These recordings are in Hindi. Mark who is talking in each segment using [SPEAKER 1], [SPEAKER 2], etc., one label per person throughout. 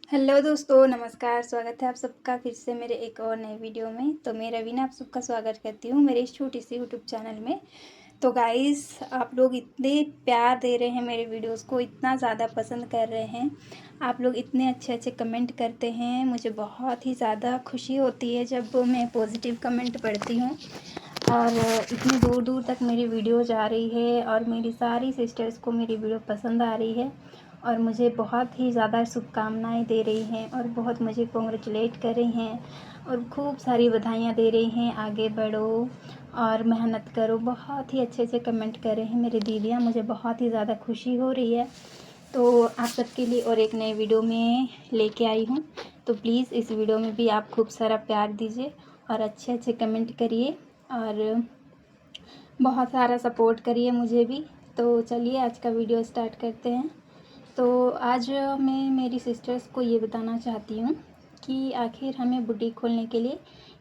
[SPEAKER 1] हेलो दोस्तों, नमस्कार। स्वागत है आप सबका फिर से मेरे एक और नए वीडियो में। तो मैं रवीना आप सबका स्वागत करती हूँ मेरे इस छोटी सी यूट्यूब चैनल में। तो गाइस, आप लोग इतने प्यार दे रहे हैं मेरे वीडियोस को, इतना ज़्यादा पसंद कर रहे हैं, आप लोग इतने अच्छे अच्छे कमेंट करते हैं। मुझे बहुत ही ज़्यादा खुशी होती है जब मैं पॉजिटिव कमेंट पढ़ती हूँ। और इतनी दूर दूर तक मेरी वीडियो जा रही है और मेरी सारी सिस्टर्स को मेरी वीडियो पसंद आ रही है और मुझे बहुत ही ज़्यादा शुभकामनाएं दे रही हैं और बहुत मुझे कॉन्ग्रेचुलेट कर रही हैं और खूब सारी बधाइयाँ दे रही हैं। आगे बढ़ो और मेहनत करो। बहुत ही अच्छे अच्छे कमेंट कर रहे हैं मेरी दीदियाँ, मुझे बहुत ही ज़्यादा खुशी हो रही है। तो आप सबके लिए और एक नए वीडियो में लेके आई हूँ। तो प्लीज़ इस वीडियो में भी आप खूब सारा प्यार दीजिए और अच्छे अच्छे कमेंट करिए और बहुत सारा सपोर्ट करिए मुझे भी। तो चलिए आज का वीडियो स्टार्ट करते हैं। तो आज मैं मेरी सिस्टर्स को ये बताना चाहती हूँ कि आखिर हमें बुटीक खोलने के लिए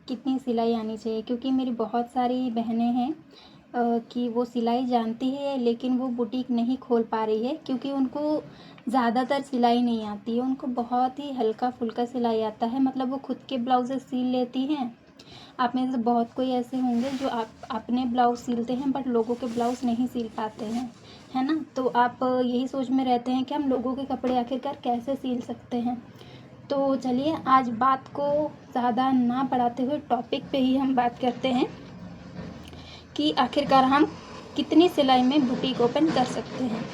[SPEAKER 1] कितनी सिलाई आनी चाहिए, क्योंकि मेरी बहुत सारी बहनें हैं कि वो सिलाई जानती है लेकिन वो बुटीक नहीं खोल पा रही है क्योंकि उनको ज़्यादातर सिलाई नहीं आती है। उनको बहुत ही हल्का फुल्का सिलाई आता है, मतलब वो खुद के ब्लाउज़ेस सिल लेती हैं। आप में से बहुत कोई ऐसे होंगे जो आप अपने ब्लाउज़ सिलते हैं बट लोगों के ब्लाउज़ नहीं सिल पाते हैं, है ना। तो आप यही सोच में रहते हैं कि हम लोगों के कपड़े आखिरकार कैसे सिल सकते हैं। तो चलिए आज बात को ज़्यादा ना बढ़ाते हुए टॉपिक पे ही हम बात करते हैं कि आखिरकार हम कितनी सिलाई में बुटीक ओपन कर सकते हैं।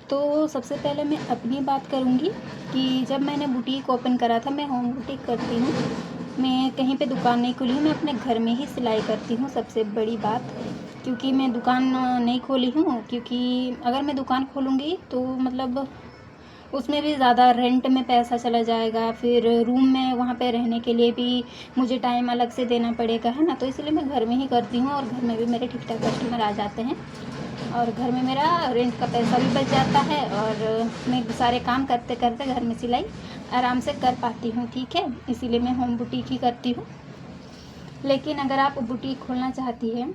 [SPEAKER 1] तो सबसे पहले मैं अपनी बात करूँगी कि जब मैंने बुटीक ओपन करा था, मैं होम बुटीक करती हूँ, मैं कहीं पे दुकान नहीं खोली हूँ, मैं अपने घर में ही सिलाई करती हूँ। सबसे बड़ी बात, क्योंकि मैं दुकान नहीं खोली हूँ, क्योंकि अगर मैं दुकान खोलूँगी तो मतलब उसमें भी ज़्यादा रेंट में पैसा चला जाएगा, फिर रूम में वहाँ पे रहने के लिए भी मुझे टाइम अलग से देना पड़ेगा, है ना। तो इसलिए मैं घर में ही करती हूँ और घर में भी मेरे ठीक ठाक कस्टमर आ जाते हैं और घर में मेरा रेंट का पैसा भी बच जाता है और मैं सारे काम करते करते घर में सिलाई आराम से कर पाती हूँ, ठीक है। इसीलिए मैं होम बुटीक ही करती हूँ। लेकिन अगर आप बुटीक खोलना चाहती हैं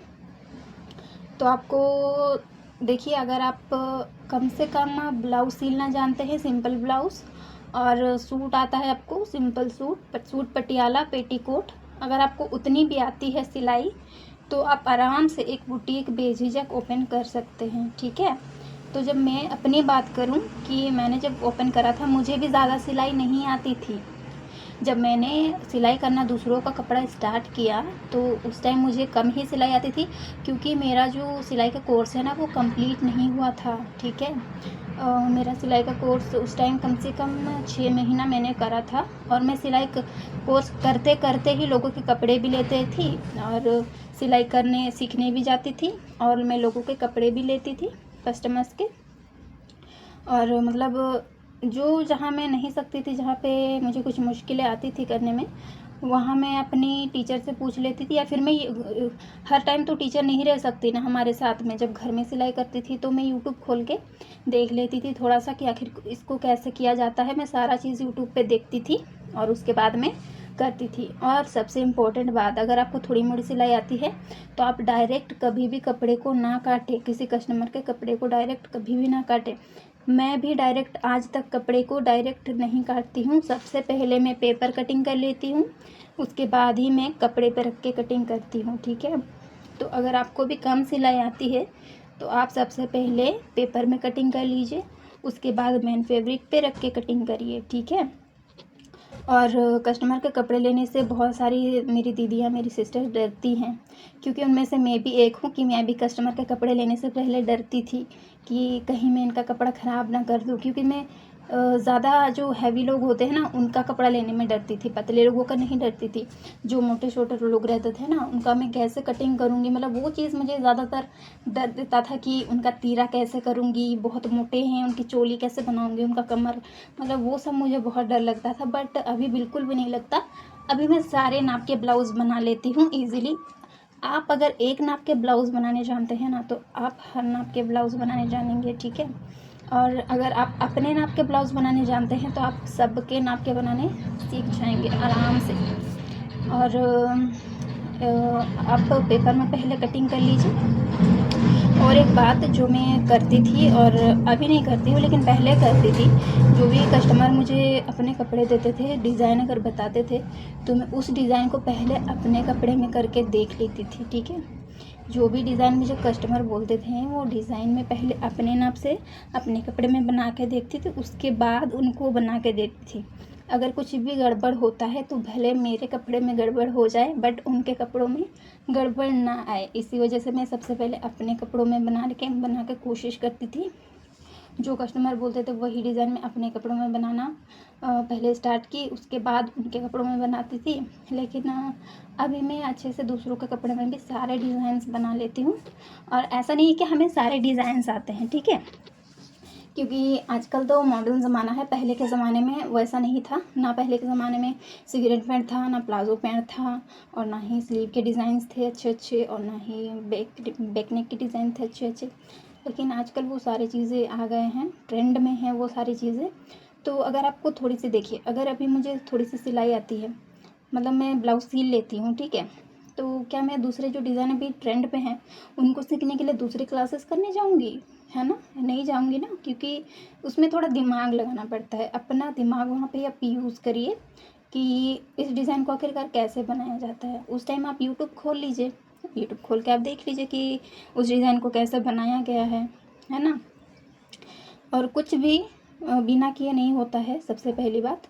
[SPEAKER 1] तो आपको देखिए, अगर आप कम से कम ब्लाउज़ सिलना जानते हैं, सिंपल ब्लाउज़, और सूट आता है आपको, सिंपल सूट पटियाला पेटीकोट, अगर आपको उतनी भी आती है सिलाई तो आप आराम से एक बुटीक बेझिझक ओपन कर सकते हैं, ठीक है। तो जब मैं अपनी बात करूं कि मैंने जब ओपन करा था, मुझे भी ज़्यादा सिलाई नहीं आती थी। जब मैंने सिलाई करना दूसरों का कपड़ा स्टार्ट किया तो उस टाइम मुझे कम ही सिलाई आती थी, क्योंकि मेरा जो सिलाई का कोर्स है ना वो कंप्लीट नहीं हुआ था, ठीक है। मेरा सिलाई का कोर्स उस टाइम कम से कम 6 महीना मैंने करा था और मैं सिलाई कोर्स करते करते ही लोगों के कपड़े भी लेते थी और सिलाई करने सीखने भी जाती थी और मैं लोगों के कपड़े भी लेती थी कस्टमर्स के। और मतलब जो जहाँ मैं नहीं सकती थी, जहाँ पे मुझे कुछ मुश्किलें आती थी करने में, वहाँ मैं अपनी टीचर से पूछ लेती थी, या फिर मैं हर टाइम तो टीचर नहीं रह सकती ना हमारे साथ में। जब घर में सिलाई करती थी तो मैं यूट्यूब खोल के देख लेती थी थोड़ा सा कि आखिर इसको कैसे किया जाता है। मैं सारा चीज़ यूट्यूब पे देखती थी और उसके बाद में करती थी। और सबसे इम्पोर्टेंट बात, अगर आपको थोड़ी मोड़ी सिलाई आती है तो आप डायरेक्ट कभी भी कपड़े को ना काटें, किसी कस्टमर के कपड़े को डायरेक्ट कभी भी ना काटें। मैं भी डायरेक्ट आज तक कपड़े को डायरेक्ट नहीं काटती हूँ। सबसे पहले मैं पेपर कटिंग कर लेती हूँ, उसके बाद ही मैं कपड़े पर रख के कटिंग करती हूँ, ठीक है। तो अगर आपको भी कम सिलाई आती है तो आप सबसे पहले पेपर में कटिंग कर लीजिए, उसके बाद मेन फैब्रिक पे रख के कटिंग करिए, ठीक है। और कस्टमर के कपड़े लेने से बहुत सारी मेरी दीदियाँ, मेरी सिस्टर डरती हैं, क्योंकि उनमें से मैं भी एक हूँ कि मैं भी कस्टमर के कपड़े लेने से पहले डरती थी कि कहीं मैं इनका कपड़ा ख़राब ना कर दूँ, क्योंकि मैं ज़्यादा जो हैवी लोग होते हैं ना उनका कपड़ा लेने में डरती थी, पतले लोगों का नहीं डरती थी। जो मोटे छोटे लोग रहते थे ना उनका मैं कैसे कटिंग करूँगी, मतलब वो चीज़ मुझे ज़्यादातर डर देता था कि उनका तीरा कैसे करूँगी, बहुत मोटे हैं, उनकी चोली कैसे बनाऊँगी, उनका कमर, मतलब वो सब मुझे बहुत डर लगता था। बट अभी बिल्कुल भी नहीं लगता, अभी मैं सारे नाप के ब्लाउज़ बना लेती हूँ ईज़िली। आप अगर एक नाप के ब्लाउज़ बनाने जानते हैं ना तो आप हर नाप के ब्लाउज़ बनाने जानेंगे, ठीक है। और अगर आप अपने नाप के ब्लाउज़ बनाने जानते हैं तो आप सबके नाप के बनाने सीख जाएंगे आराम से। और आप पेपर में पहले कटिंग कर लीजिए। और एक बात जो मैं करती थी और अभी नहीं करती हूँ लेकिन पहले करती थी, जो भी कस्टमर मुझे अपने कपड़े देते थे, डिज़ाइन अगर बताते थे तो मैं उस डिज़ाइन को पहले अपने कपड़े में करके देख लेती थी, ठीक है। जो भी डिज़ाइन मुझे कस्टमर बोलते थे वो डिज़ाइन में पहले अपने नाप से अपने कपड़े में बना के देखती थी, उसके बाद उनको बना के देती थी। अगर कुछ भी गड़बड़ होता है तो भले मेरे कपड़े में गड़बड़ हो जाए बट उनके कपड़ों में गड़बड़ ना आए, इसी वजह से मैं सबसे पहले अपने कपड़ों में बना के कोशिश करती थी। जो कस्टमर बोलते थे वही डिज़ाइन में अपने कपड़ों में बनाना पहले स्टार्ट की, उसके बाद उनके कपड़ों में बनाती थी। लेकिन अभी मैं अच्छे से दूसरों के कपड़े में भी सारे डिज़ाइंस बना लेती हूँ। और ऐसा नहीं है कि हमें सारे डिज़ाइंस आते हैं, ठीक है, क्योंकि आजकल तो मॉडर्न ज़माना है। पहले के ज़माने में वैसा नहीं था ना। पहले के ज़माने में सिगरेट पैंट था, ना प्लाजो पैंट था, और ना ही स्लीव के डिज़ाइंस थे अच्छे अच्छे, और ना ही बैक नेक के डिज़ाइन थे अच्छे अच्छे। लेकिन आजकल वो सारी चीज़ें आ गए हैं, ट्रेंड में है वो सारी चीज़ें। तो अगर आपको थोड़ी सी देखिए, अगर अभी मुझे थोड़ी सी सिलाई आती है, मतलब मैं ब्लाउज़ सील लेती हूँ, ठीक है, तो क्या मैं दूसरे जो डिज़ाइन अभी ट्रेंड पे हैं उनको सीखने के लिए दूसरी क्लासेस करने जाऊँगी? है ना, नहीं जाऊँगी ना, क्योंकि उसमें थोड़ा दिमाग लगाना पड़ता है। अपना दिमाग वहाँ पे आप यूज़ करिए कि इस डिज़ाइन को आखिरकार कैसे बनाया जाता है। उस टाइम आप यूट्यूब खोल लीजिए, यूट्यूब खोल के आप देख लीजिए कि उस डिज़ाइन को कैसे बनाया गया है ना। और कुछ भी बिना किए नहीं होता है। सबसे पहली बात,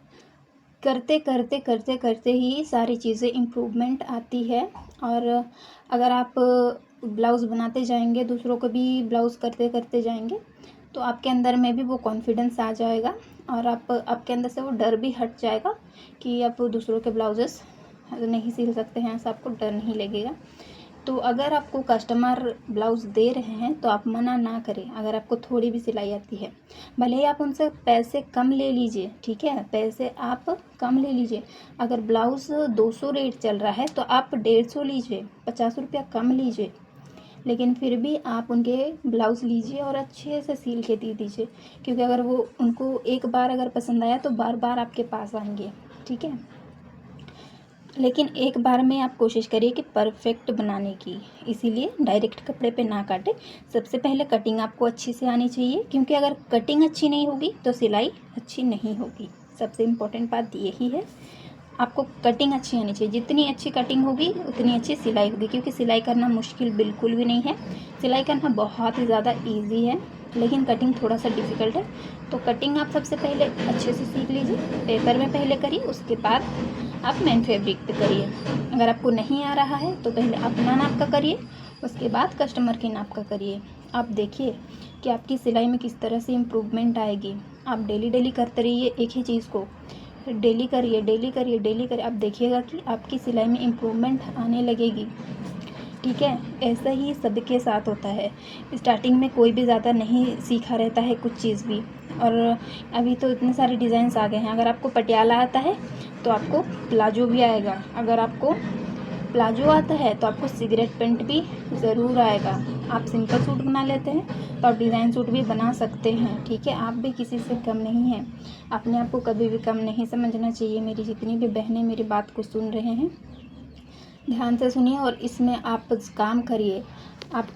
[SPEAKER 1] करते करते करते करते ही सारी चीज़ें इम्प्रूवमेंट आती है। और अगर आप ब्लाउज़ बनाते जाएंगे, दूसरों को भी ब्लाउज़ करते करते जाएंगे, तो आपके अंदर में भी वो कॉन्फिडेंस आ जाएगा, और आपके अंदर से वो डर भी हट जाएगा कि आप दूसरों के ब्लाउजेस नहीं सिल सकते हैं, ऐसा आपको डर नहीं लगेगा। तो अगर आपको कस्टमर ब्लाउज़ दे रहे हैं तो आप मना ना करें। अगर आपको थोड़ी भी सिलाई आती है, भले ही आप उनसे पैसे कम ले लीजिए, ठीक है, पैसे आप कम ले लीजिए। अगर ब्लाउज़ 200 रेट चल रहा है तो आप 150 लीजिए, 50 रुपया कम लीजिए, लेकिन फिर भी आप उनके ब्लाउज़ लीजिए और अच्छे से सील के दे दीजिए। क्योंकि अगर वो उनको एक बार अगर पसंद आया तो बार बार आपके पास आएंगे, ठीक है। लेकिन एक बार में आप कोशिश करिए कि परफेक्ट बनाने की, इसीलिए डायरेक्ट कपड़े पे ना काटें। सबसे पहले कटिंग आपको अच्छी से आनी चाहिए, क्योंकि अगर कटिंग अच्छी नहीं होगी तो सिलाई अच्छी नहीं होगी। सबसे इम्पोर्टेंट बात यही है, आपको कटिंग अच्छी आनी चाहिए। जितनी अच्छी कटिंग होगी उतनी अच्छी सिलाई होगी, क्योंकि सिलाई करना मुश्किल बिल्कुल भी नहीं है। सिलाई करना बहुत ही ज़्यादा ईजी है, लेकिन कटिंग थोड़ा सा डिफ़िकल्ट है। तो कटिंग आप सबसे पहले अच्छे से सीख लीजिए, पेपर में पहले करिए, उसके बाद आप मेन फैब्रिक पे करिए। अगर आपको नहीं आ रहा है तो पहले अपना नाप का करिए, उसके बाद कस्टमर के नाप का करिए। आप देखिए कि आपकी सिलाई में किस तरह से इम्प्रूवमेंट आएगी। आप डेली डेली करते रहिए एक ही चीज़ को, डेली करिए डेली करिए डेली करिए, आप देखिएगा कि आपकी सिलाई में इम्प्रूवमेंट आने लगेगी, ठीक है। ऐसा ही सबके साथ होता है। स्टार्टिंग में कोई भी ज़्यादा नहीं सीखा रहता है कुछ चीज़ भी, और अभी तो इतने सारे डिज़ाइंस आ गए हैं। अगर आपको पटियाला आता है तो आपको प्लाजो भी आएगा, अगर आपको प्लाजो आता है तो आपको सिगरेट पैंट भी ज़रूर आएगा। आप सिंपल सूट बना लेते हैं तो आप डिज़ाइन सूट भी बना सकते हैं, ठीक है। आप भी किसी से कम नहीं हैं, अपने आप को कभी भी कम नहीं समझना चाहिए। मेरी जितनी भी बहनें मेरी बात को सुन रहे हैं, ध्यान से सुनिए और इसमें आप काम करिए। आप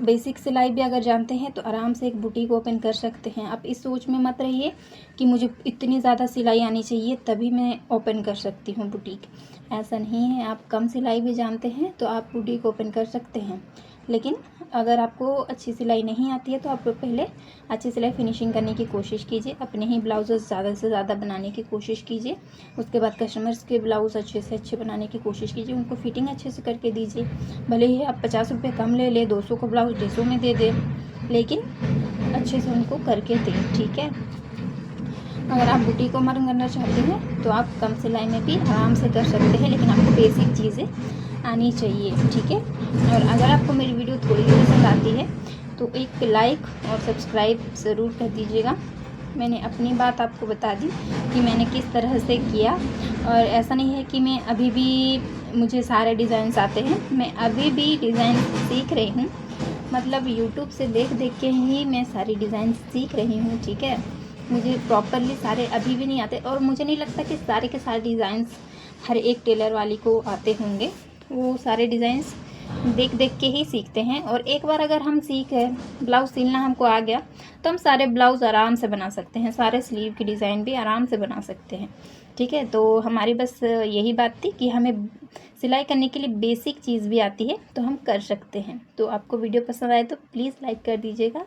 [SPEAKER 1] बेसिक सिलाई भी अगर जानते हैं तो आराम से एक बुटीक ओपन कर सकते हैं। आप इस सोच में मत रहिए कि मुझे इतनी ज़्यादा सिलाई आनी चाहिए तभी मैं ओपन कर सकती हूँ बुटीक, ऐसा नहीं है। आप कम सिलाई भी जानते हैं तो आप बुटीक ओपन कर सकते हैं। लेकिन अगर आपको अच्छी सिलाई नहीं आती है तो आप पहले अच्छी सिलाई फिनिशिंग करने की कोशिश कीजिए, अपने ही ब्लाउजेस ज़्यादा से ज़्यादा बनाने की कोशिश कीजिए। उसके बाद कस्टमर्स के ब्लाउज़ अच्छे से अच्छे बनाने की कोशिश कीजिए, उनको फिटिंग अच्छे से करके दीजिए। भले ही आप 50 रुपये कम ले लें, 200 का ब्लाउज़ 150 में दे दें, लेकिन अच्छे से उनको करके दें, ठीक है। अगर आप बुटीक ओपन करना चाहते हैं तो आप कम सिलाई में भी आराम से कर सकते हैं, लेकिन आपको बेसिक चीज़ें आनी चाहिए, ठीक है। और अगर आपको मेरी वीडियो थोड़ी भी पसंद आती है तो एक लाइक और सब्सक्राइब ज़रूर कर दीजिएगा। मैंने अपनी बात आपको बता दी कि मैंने किस तरह से किया, और ऐसा नहीं है कि मैं अभी भी मुझे सारे डिज़ाइंस आते हैं। मैं अभी भी डिज़ाइन सीख रही हूँ, मतलब यूट्यूब से देख देख के ही मैं सारी डिज़ाइन सीख रही हूँ, ठीक है। मुझे प्रॉपरली सारे अभी भी नहीं आते, और मुझे नहीं लगता कि सारे के सारे डिज़ाइंस हर एक टेलर वाली को आते होंगे। वो सारे डिज़ाइंस देख देख के ही सीखते हैं। और एक बार अगर हम सीख गए, ब्लाउज़ सिलना हमको आ गया, तो हम सारे ब्लाउज़ आराम से बना सकते हैं, सारे स्लीव की डिज़ाइन भी आराम से बना सकते हैं। ठीक है, तो हमारी बस यही बात थी कि हमें सिलाई करने के लिए बेसिक चीज़ भी आती है तो हम कर सकते हैं। तो आपको वीडियो पसंद आए तो प्लीज़ लाइक कर दीजिएगा।